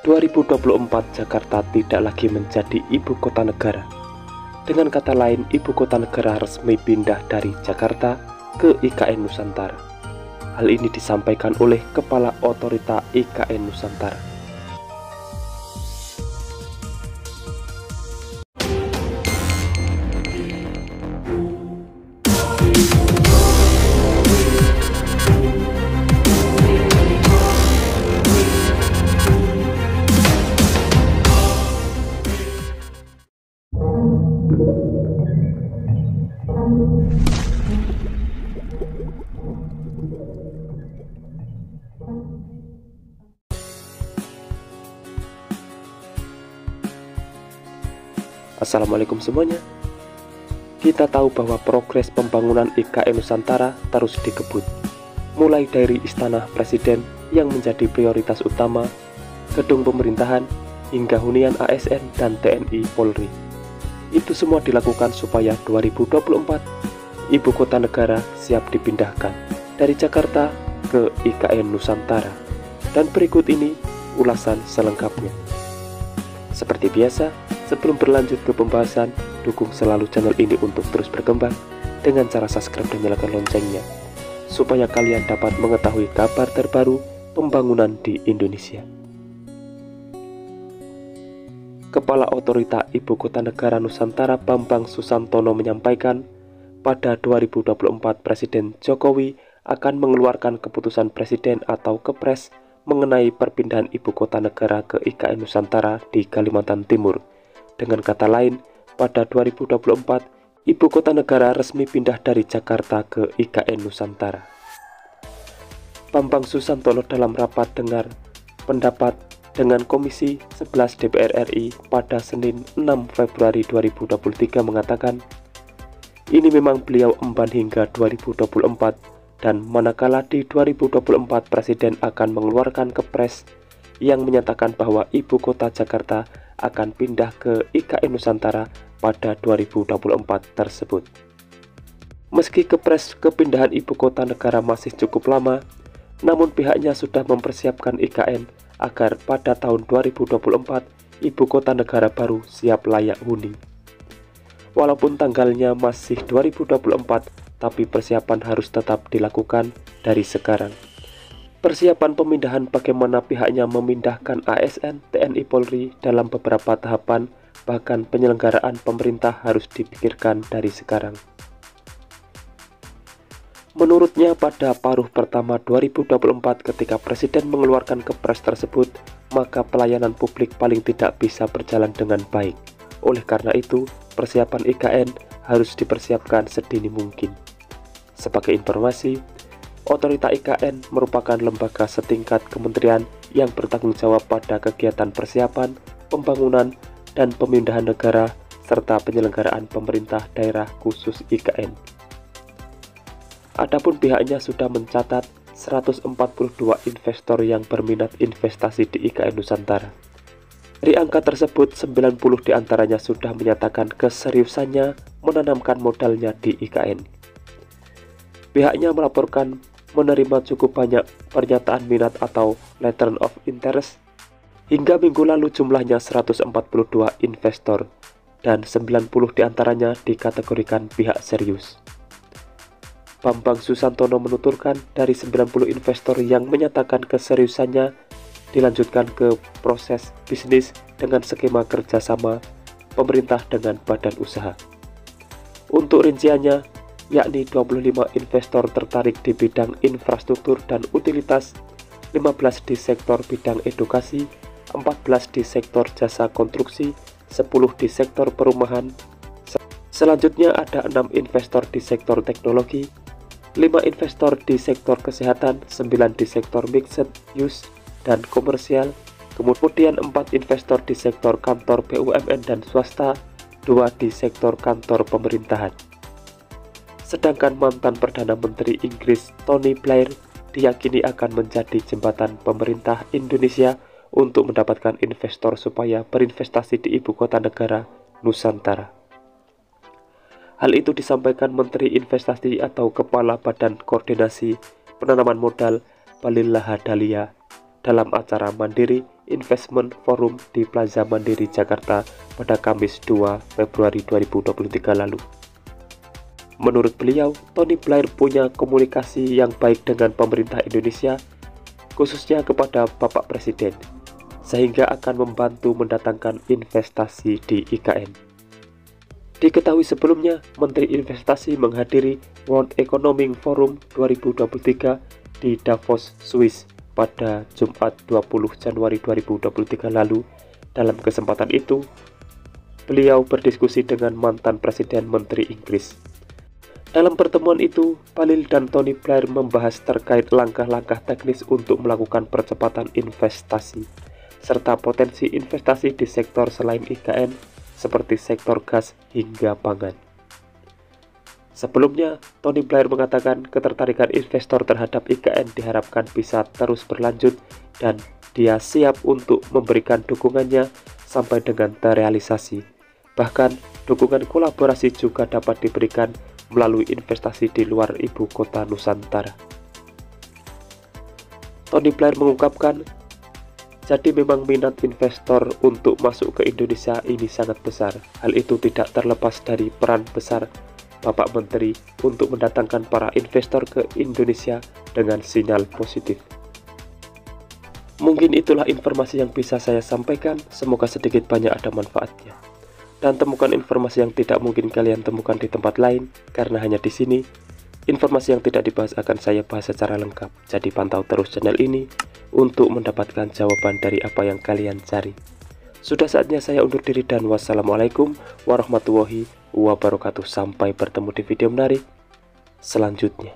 2024 Jakarta tidak lagi menjadi ibu kota negara. Dengan kata lain, ibu kota negara resmi pindah dari Jakarta ke IKN Nusantara. Hal ini disampaikan oleh Kepala Otorita IKN Nusantara. Assalamualaikum semuanya. Kita tahu bahwa progres pembangunan IKN Nusantara terus dikebut, mulai dari Istana Presiden yang menjadi prioritas utama, gedung pemerintahan, hingga hunian ASN dan TNI Polri. Itu semua dilakukan supaya 2024 ibu kota negara siap dipindahkan dari Jakarta ke IKN Nusantara. Dan berikut ini ulasan selengkapnya. Seperti biasa, sebelum berlanjut ke pembahasan, dukung selalu channel ini untuk terus berkembang dengan cara subscribe dan nyalakan loncengnya, supaya kalian dapat mengetahui kabar terbaru pembangunan di Indonesia. Kepala Otorita Ibu Kota Negara Nusantara Bambang Susantono menyampaikan, pada 2024 Presiden Jokowi akan mengeluarkan keputusan Presiden atau Kepres mengenai perpindahan ibu kota negara ke IKN Nusantara di Kalimantan Timur. Dengan kata lain, pada 2024, ibu kota negara resmi pindah dari Jakarta ke IKN Nusantara. Bambang Susantono dalam rapat dengar pendapat dengan Komisi 11 DPR RI pada Senin 6 Februari 2023 mengatakan, ini memang beliau emban hingga 2024, dan manakala di 2024 Presiden akan mengeluarkan Kepres yang menyatakan bahwa ibu kota Jakarta akan pindah ke IKN Nusantara pada 2024 tersebut. Meski Kepres kepindahan ibu kota negara masih cukup lama, namun pihaknya sudah mempersiapkan IKN agar pada tahun 2024 ibu kota negara baru siap layak huni. Walaupun tanggalnya masih 2024, tapi persiapan harus tetap dilakukan dari sekarang. Persiapan pemindahan bagaimana pihaknya memindahkan ASN, TNI Polri dalam beberapa tahapan, bahkan penyelenggaraan pemerintah harus dipikirkan dari sekarang. Menurutnya pada paruh pertama 2024 ketika Presiden mengeluarkan Kepres tersebut, maka pelayanan publik paling tidak bisa berjalan dengan baik. Oleh karena itu, persiapan IKN harus dipersiapkan sedini mungkin. Sebagai informasi, Otorita IKN merupakan lembaga setingkat kementerian yang bertanggung jawab pada kegiatan persiapan, pembangunan, dan pemindahan negara, serta penyelenggaraan pemerintah daerah khusus IKN. Adapun pihaknya sudah mencatat 142 investor yang berminat investasi di IKN Nusantara. Dari angka tersebut, 90 diantaranya sudah menyatakan keseriusannya menanamkan modalnya di IKN. Pihaknya melaporkan menerima cukup banyak pernyataan minat atau letter of interest. Hingga minggu lalu jumlahnya 142 investor dan 90 diantaranya dikategorikan pihak serius. Bambang Susantono menuturkan dari 90 investor yang menyatakan keseriusannya dilanjutkan ke proses bisnis dengan skema kerjasama pemerintah dengan badan usaha. Untuk rinciannya, yakni 25 investor tertarik di bidang infrastruktur dan utilitas, 15 di sektor bidang edukasi, 14 di sektor jasa konstruksi, 10 di sektor perumahan. Selanjutnya ada 6 investor di sektor teknologi, 5 investor di sektor kesehatan, 9 di sektor mixed use dan komersial, kemudian 4 investor di sektor kantor BUMN dan swasta, 2 di sektor kantor pemerintahan. Sedangkan mantan Perdana Menteri Inggris Tony Blair diyakini akan menjadi jembatan pemerintah Indonesia untuk mendapatkan investor supaya berinvestasi di ibu kota negara Nusantara. Hal itu disampaikan Menteri Investasi atau Kepala Badan Koordinasi Penanaman Modal Balil Lahadalia dalam acara Mandiri Investment Forum di Plaza Mandiri, Jakarta pada Kamis 2 Februari 2023 lalu. Menurut beliau, Tony Blair punya komunikasi yang baik dengan pemerintah Indonesia, khususnya kepada Bapak Presiden, sehingga akan membantu mendatangkan investasi di IKN. Diketahui sebelumnya, Menteri Investasi menghadiri World Economic Forum 2023 di Davos, Swiss pada Jumat 20 Januari 2023 lalu. Dalam kesempatan itu, beliau berdiskusi dengan mantan Presiden Menteri Inggris. Dalam pertemuan itu, Bahlil dan Tony Blair membahas terkait langkah-langkah teknis untuk melakukan percepatan investasi, serta potensi investasi di sektor selain IKN, seperti sektor gas hingga pangan. Sebelumnya, Tony Blair mengatakan ketertarikan investor terhadap IKN diharapkan bisa terus berlanjut dan dia siap untuk memberikan dukungannya sampai dengan terrealisasi. Bahkan, dukungan kolaborasi juga dapat diberikan melalui investasi di luar ibu kota Nusantara. Tony Blair mengungkapkan, jadi memang minat investor untuk masuk ke Indonesia ini sangat besar. Hal itu tidak terlepas dari peran besar Bapak Menteri untuk mendatangkan para investor ke Indonesia dengan sinyal positif. Mungkin itulah informasi yang bisa saya sampaikan, semoga sedikit banyak ada manfaatnya. Dan temukan informasi yang tidak mungkin kalian temukan di tempat lain, karena hanya di sini, informasi yang tidak dibahas akan saya bahas secara lengkap. Jadi pantau terus channel ini untuk mendapatkan jawaban dari apa yang kalian cari. Sudah saatnya saya undur diri dan wassalamualaikum warahmatullahi wabarakatuh. Sampai bertemu di video menarik selanjutnya.